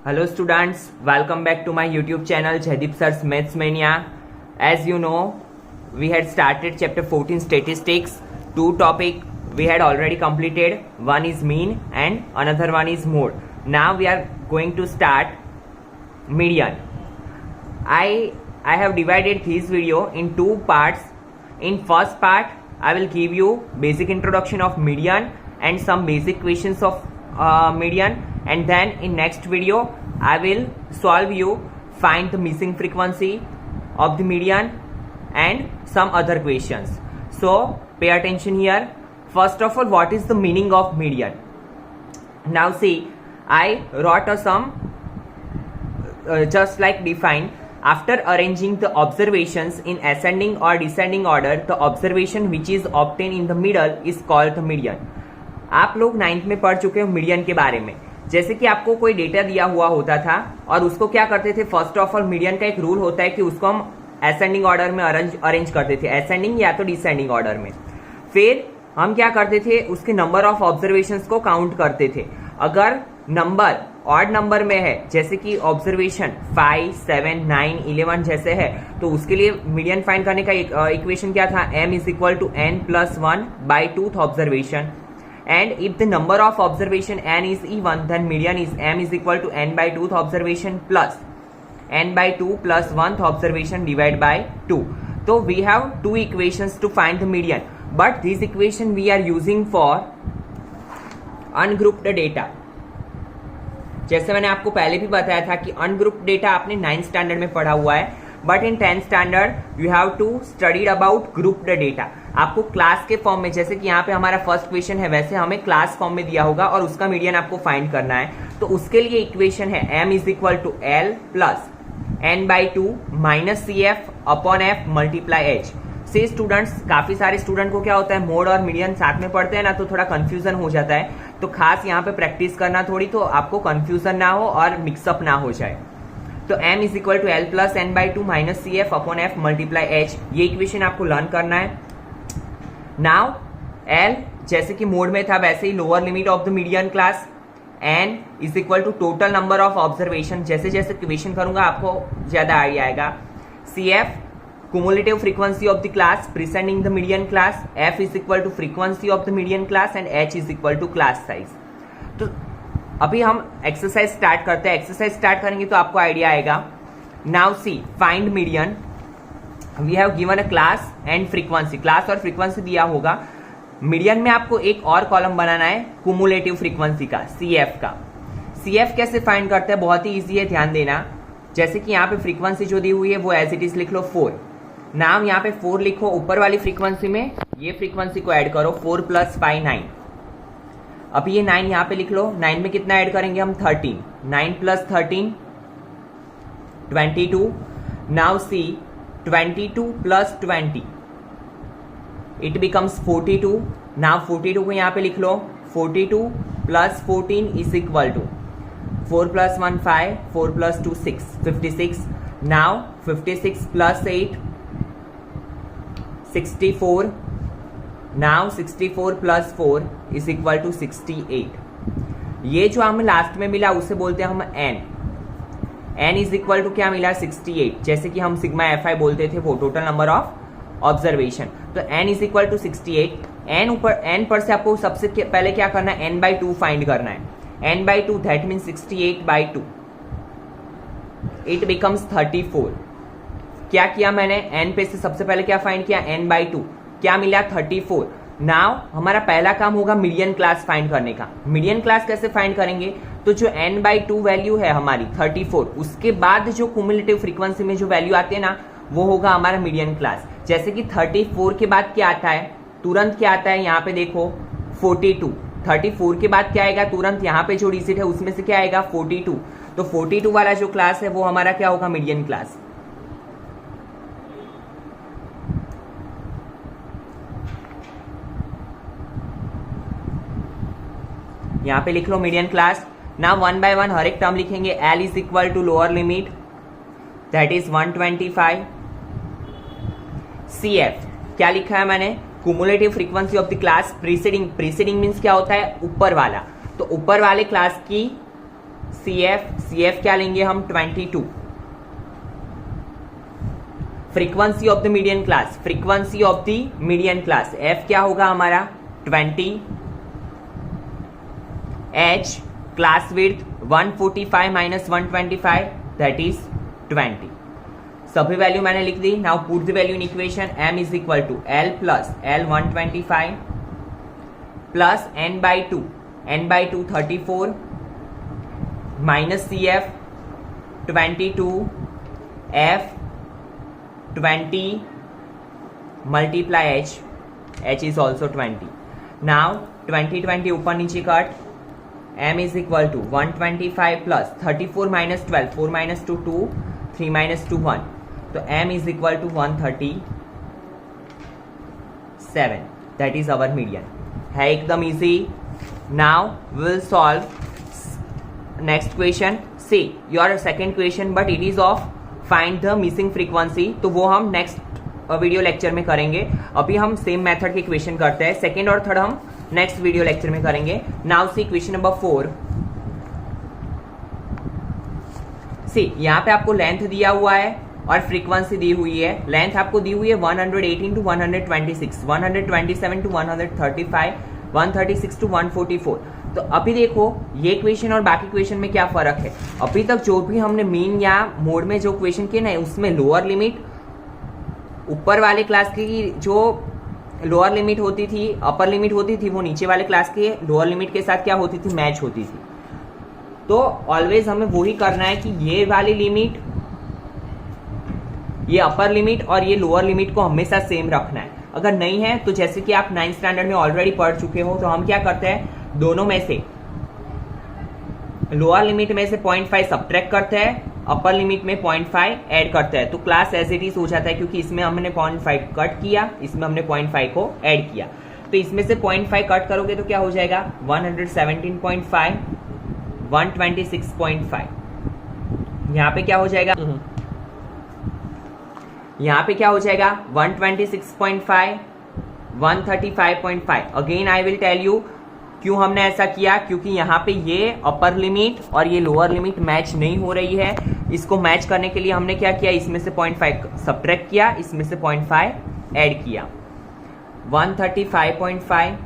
Hello students, welcome back to my YouTube channel Jaideep Sir's Maths Mania. As you know, we had started chapter 14 statistics. Two topic we had already completed. One is mean and another one is mode. Now we are going to start median. I have divided this video in two parts. In first part, I will give you basic introduction of median and some basic questions of median, and then in next video I will solve you find the missing frequency of the median and some other questions. So pay attention here. First of all, what is the meaning of median? Now see, I wrote a sum just like define. After arranging the observations in ascending or descending order, the observation which is obtained in the middle is called the median. आप लोग 9th में पढ़ चुके हो median के बारे में. जैसे कि आपको कोई डेटा दिया हुआ होता था और उसको क्या करते थे, फर्स्ट ऑफ ऑल मीडियन का एक रूल होता है कि उसको हम असेंडिंग ऑर्डर में अरेंज करते थे, असेंडिंग या तो डिसेंडिंग ऑर्डर में. फिर हम क्या करते थे, उसके नंबर ऑफ ऑब्जर्वेशंस को काउंट करते थे. अगर नंबर ऑड नंबर में है, जैसे कि ऑब्जर्वेशन 5, 7, 9, 11 जैसे है, तो उसके लिए मीडियन फाइंड करने का इक्वेशन क्या था, m is equal to n+1 by 2th observation. And if the number of observation n is even, then median is m is equal to n by 2th observation plus n by 2 plus 1th observation divided by 2. So we have two equations to find the median, but this equation we are using for ungrouped data. जैसे मैंने आपको पहले भी बताया था कि ungrouped data आपने 9th standard में पढ़ा हुआ है, but in 10th standard you have to studied about grouped data. आपको क्लास के फॉर्म में, जैसे कि यहाँ पे हमारा फर्स्ट क्वेश्चन है, वैसे हमें क्लास फॉर्म में दिया होगा और उसका मीडियन आपको फाइंड करना है. तो उसके लिए इक्वेशन है m is equal to l plus n by 2 minus C f upon f multiply h. से स्टूडेंट्स, काफी सारे स्टूडेंट को क्या होता है, मोड और मीडियन साथ में पढ़ते हैं ना, तो थोड़ा कंफ्यूजन हो जाता है. तो खास यहाँ पे प्रैक्टिस करना थोड़ी, तो आपको कंफ्यूजन ना हो और मिक्सअप ना हो जाए. तो m is equal to l plus n by 2 minus C f upon f multiply h, ये इक्वेशन आपको लर्न करना है. नाउ l जैसे कि मोड में था वैसे ही lower limit of the median class, n is equal to total number of observation. जैसे जैसे क्वेश्चन करूंगा आपको ज्यादा आइडिया आएगा. C F cumulative frequency of the class preceding the median class, f is equal to frequency of the median class and h is equal to class size. तो अभी हम exercise start करते हैं. Exercise start करेंगे तो आपको idea आएगा. Now see, find median. We have given a class and frequency. Class और फ्रीक्वेंसी दिया होगा. मीडियन में आपको एक और कॉलम बनाना है कुमुलेटिव फ्रीक्वेंसी का, CF का. CF कैसे फाइंड करते हैं, बहुत ही ईजी है, ध्यान देना. जैसे कि यहाँ पे फ्रीक्वेंसी जो दी हुई है वो एज इट इज लिख लो 4. नाम यहाँ पे 4 लिखो, ऊपर वाली फ्रीक्वेंसी में ये फ्रीक्वेंसी को ऐड करो, 4 प्लस 5 9. अब ये 9 यहाँ पे लिख लो. 9 में कितना ऐड करेंगे हम, 13. 9 plus 13 22. Now see, 22 plus 20 it becomes 42. Now 42 को यहाँ पे लिख लो. 42 plus 14 is equal to 4 plus 1 5, 4 plus 2 6, 56. Now 56 plus 8 64. Now 64 plus 4 is equal to 68. ये जो हमें लास्ट में मिला उसे बोलते हैं हम n. n is equal to क्या मिला, 68. जैसे कि हम सिग्मा fi बोलते थे, वो टोटल नंबर ऑफ ऑब्जर्वेशन. तो n is equal to 68. n पर से आपको सबसे पहले क्या करना है, n बाई 2 फाइंड करना है. n by 2 that mean 68 by 2 it becomes 34. क्या किया मैंने, n पे से सबसे पहले क्या फाइंड किया, n बाई 2, क्या मिला 34. नाउ हमारा पहला काम होगा मीडियन क्लास फाइंड करने का. मीडियन क्लास कैसे फाइंड करेंगे, तो जो n बाई 2 वैल्यू है हमारी 34, उसके बाद जो क्युमुलेटिव फ्रीक्वेंसी में जो वैल्यू आती है ना, वो होगा हमारा मीडियन क्लास. जैसे कि 34 के बाद क्या आता है, तुरंत क्या आता है, यहाँ पे देखो 42. 34 के बाद क्या आएगा, तुरंत यहाँ पे जो डिजिट है उसमें से क्या आएगा, 42. तो 42 वाला जो क्लास है वो हमारा क्या होगा, मीडियन क्लास. यहाँ पे लिख लो मीडियन क्लास. ना 1 बाय 1 हर एक टर्म लिखेंगे. l is equal to lower limit that is 125. CF क्या लिखा है मैंने, cumulative frequency of the class preceding. Preceding means क्या होता है, ऊपर वाला. तो ऊपर वाले क्लास की सी एफ क्या लेंगे हम 22, frequency of the median class, frequency of the median class F क्या होगा हमारा 20, H class width 145 minus 125 that is 20। सभी वैल्यू मैंने लिख दी। Now put the value in equation, m is equal to l plus l 125 plus n by two 34 minus C F 22 f 20 multiply h is also 20। Now 20 ऊपर नीचे cut, m is equal to 125 plus 34 minus 12, 4 minus 2 2, 3 minus 2 1, तो m is equal to 137, that is our median. है एकदम easy. Now will solve next question. See your second question but it is of find the missing frequency, तो वो हम next video lecture में करेंगे। अभी हम सेम मेथड के क्वेश्चन करते हैं, सेकेंड और थर्ड हम नेक्स्ट वीडियो लेक्चर में करेंगे। Now see question number 4। सी यहाँ पे आपको लेंथ दिया हुआ है और फ्रीक्वेंसी दी हुई है। लेंथ आपको दी हुई है 118 टू 126, 127 टू 135, 136 टू 144। तो अभी देखो ये क्वेश्चन और बाकी क्वेश्चन में क्या फर्क है। अभी तक जो भी हमने मीन या मोड में जो क्वेश्चन किए ना, उसमें लोअर लिमिट ऊपर वाले क्लास की जो लोअर लिमिट होती थी, अपर लिमिट होती थी, वो नीचे वाले क्लास के लोअर लिमिट के साथ क्या होती थी, मैच होती थी। तो ऑलवेज हमें वही करना है कि ये वाली लिमिट, ये अपर लिमिट और ये लोअर लिमिट को हमेशा सेम रखना है। अगर नहीं है तो जैसे कि आप 9th स्टैंडर्ड में ऑलरेडी पढ़ चुके हो, तो हम क्या करते हैं, दोनों में से लोअर लिमिट में से 0.5 सब्ट्रैक्ट करते हैं, अपर लिमिट में 0.5 ऐड करते हैं, तो क्लास एज इट इज हो जाता है। क्योंकि इसमें हमने 0.5 कट किया, इसमें हमने 0.5 को ऐड किया, तो इसमें से 0.5 कट करोगे तो क्या हो जाएगा 117.5, 126.5। यहाँ पे क्या हो जाएगा, यहाँ पे क्या हो जाएगा 126.5, 135.5। Again I will tell you क्यों हमने ऐसा किया, क्योंकि यहाँ पे ये अपर लिमिट और ये लोअर लिमिट मैच नहीं हो रही है। इसको मैच करने के लिए हमने क्या किया, इसमें से 0.5 सब्ट्रैक्ट किया, इसमें से 0.5 ऐड किया। 135.5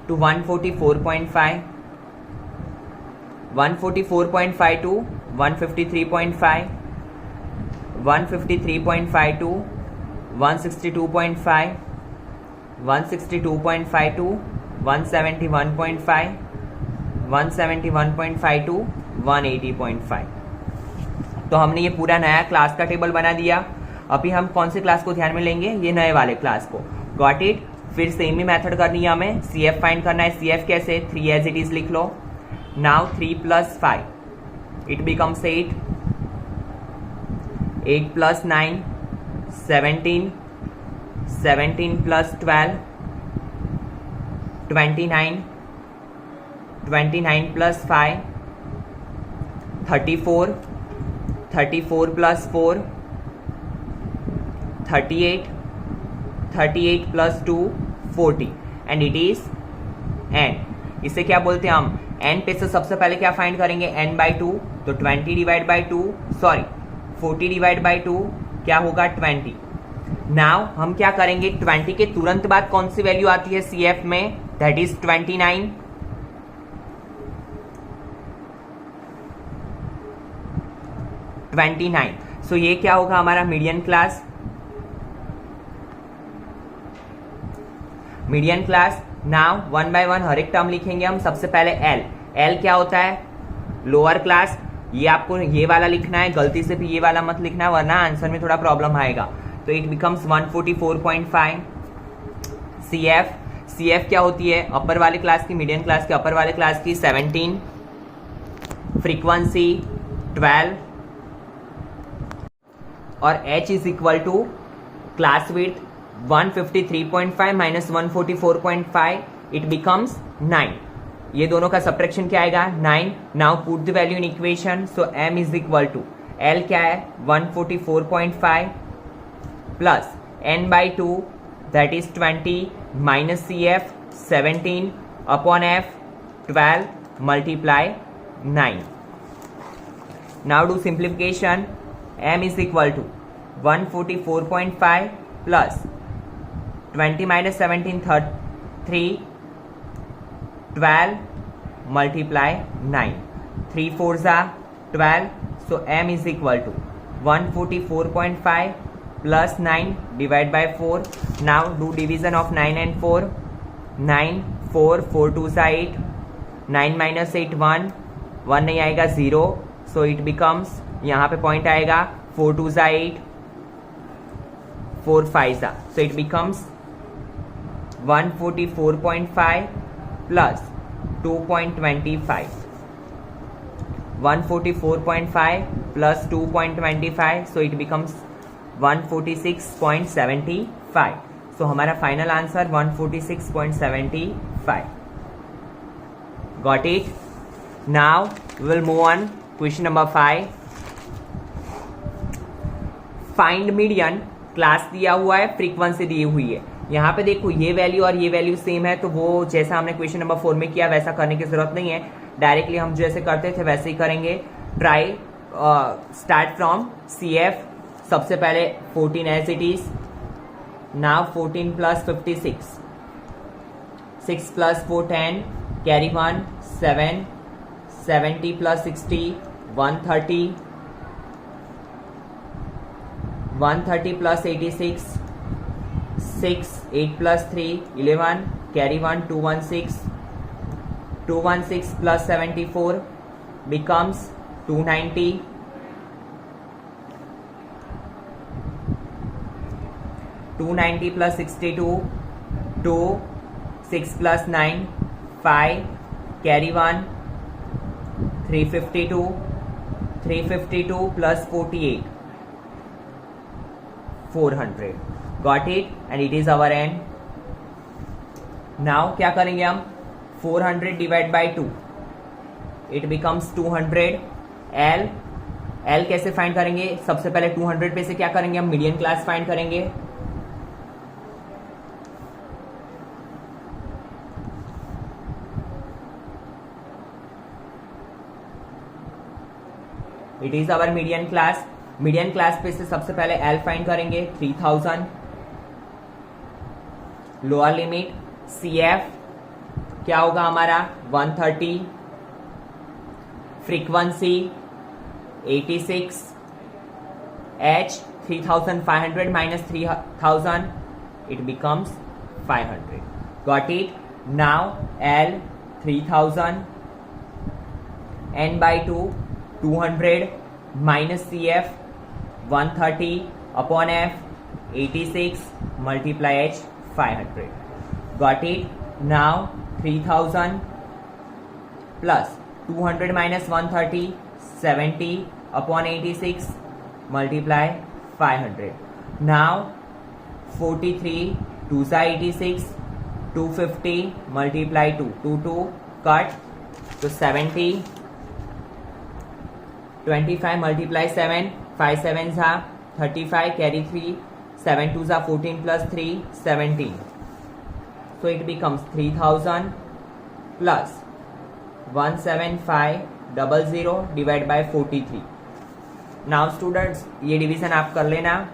to 144.5, 144.5 to 153.5, 153.5 to 162.5, 162.5 to 171.5, 171.5 to 180.5। तो हमने ये पूरा नया क्लास का टेबल बना दिया। अभी हम कौन से क्लास को ध्यान में लेंगे, ये नए वाले क्लास को। Got it. फिर सेम ही मेथड करनी है हमें, सी एफ फाइंड करना है। सी एफ कैसे, 3 एज इट इज लिख लो। Now 3 plus 5 it becomes 8, 8 plus 9 17, 17 plus 12 29, 29 plus 5 34, 34 plus 4 38, 38 plus 2 40 and it is n। इसे क्या बोलते हैं हम, n पे से सबसे पहले क्या फाइंड करेंगे, n बाई 2, तो 20 divide by 2, sorry 40 divide by 2 क्या होगा 20। नाउ हम क्या करेंगे, 20 के तुरंत बाद कौन सी वैल्यू आती है सी एफ में, दैट इज 29। सो ये क्या होगा हमारा median class. Median class. Now 1 by 1 हर एक टर्म लिखेंगे हम। सबसे पहले एल, एल क्या होता है, लोअर क्लास। ये आपको ये वाला लिखना है, गलती से भी ये वाला मत लिखना वरना आंसर में थोड़ा प्रॉब्लम आएगा। तो it becomes 144.5। C f, c f क्या होती है, अपर वाले क्लास की, मीडियम क्लास के अपर वाले क्लास की 17, फ्रीक्वेंसी 12 और h is equal to class width 153.5 minus 144.5 it becomes 9। ये दोनों का सब्ट्रैक्शन क्या आएगा 9। Now put the value in equation. So m is equal to l क्या है 144.5 plus n by 2 that is 20 minus C f 17 upon f 12 multiply 9. Now do simplification. M is equal to 144.5 plus 20 minus 17 3 12 multiply 9. 3 4s are 12. So M is equal to 144.5 plus 9 divided by 4. Now do division of 9 and 4. 9 4 4 2s are 8. 9 minus 8 1 1 नहीं आएगा 0. So it becomes, यहाँ पे point आएगा 4 2s are 8 4 5s are. So it becomes 144.5 plus 2.25. 144.5 plus 2.25. So it becomes 146.75. So हमारा final answer 146.75. Got it? Now we will move on. Question number 5. Find median. Class दिया हुआ है, frequency दी हुई है. यहाँ पे देखो ये वैल्यू और ये वैल्यू सेम है, तो वो जैसा हमने क्वेश्चन नंबर 4 में किया वैसा करने की जरूरत नहीं है. डायरेक्टली हम जैसे करते थे वैसे ही करेंगे. Try start from CF. सबसे पहले 14 as it is. Now 14 plus 56. 6 plus 4 10. Carry 1 7. 70 plus 60 130. 130 plus 86 6. 8 plus 3 11. Carry 1 216. 216 plus 74 becomes 290. 290 plus 62 2. 6 plus 9 5. Carry 1 352. 352 plus 48 400. Got it? And it is our n. Now क्या करेंगे हम? 400 divide by 2. It becomes 200. L कैसे find करेंगे? सबसे पहले 200 पे से क्या करेंगे हम? मीडियन क्लास फाइंड करेंगे. It is our median class. Median class पे से सबसे पहले L फाइंड करेंगे 3000. लोअर लिमिट CF क्या होगा हमारा? 130. Frequency 86. H 3500 minus 3000 it becomes 500. Got it? Now L 3000. N by 2 200 minus CF 130 upon F 86 multiply H 500. Got it? Now 3000 plus 200 minus 130 70 upon 86 multiply 500. Now 43 2s are 86 250 multiply 2 2 cut to 70. 25 multiply 7 5 7s are 35 carry 3 7 2s are 14 plus 3 17. So it becomes 3000 plus 17500 divided by 43. Now students ये division आप कर लेना.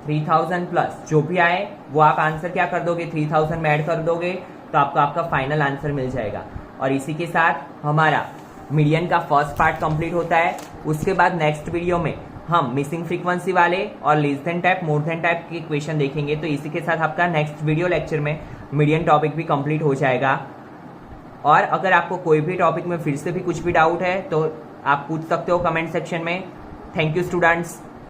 3000 plus जो भी आए वो आप answer क्या कर दोगे? 3000 में ऐड कर दोगे तो आपको आपका फाइनल आंसर मिल जाएगा. और इसी के साथ हमारा मीडियन का फर्स्ट पार्ट कंप्लीट होता है. उसके बाद नेक्स्ट वीडियो में हम मिसिंग फ्रीक्वेंसी वाले और less than type more than type के क्वेश्चन देखेंगे. तो इसी के साथ आपका नेक्स्ट वीडियो लेक्चर में मीडियन टॉपिक भी कंप्लीट हो जाएगा. और अगर आपको कोई भी टॉपिक में फिर से भी कुछ भी डाउट है तो आप पूछ सकते हो कमेंट सेक्शन में. Thank you students.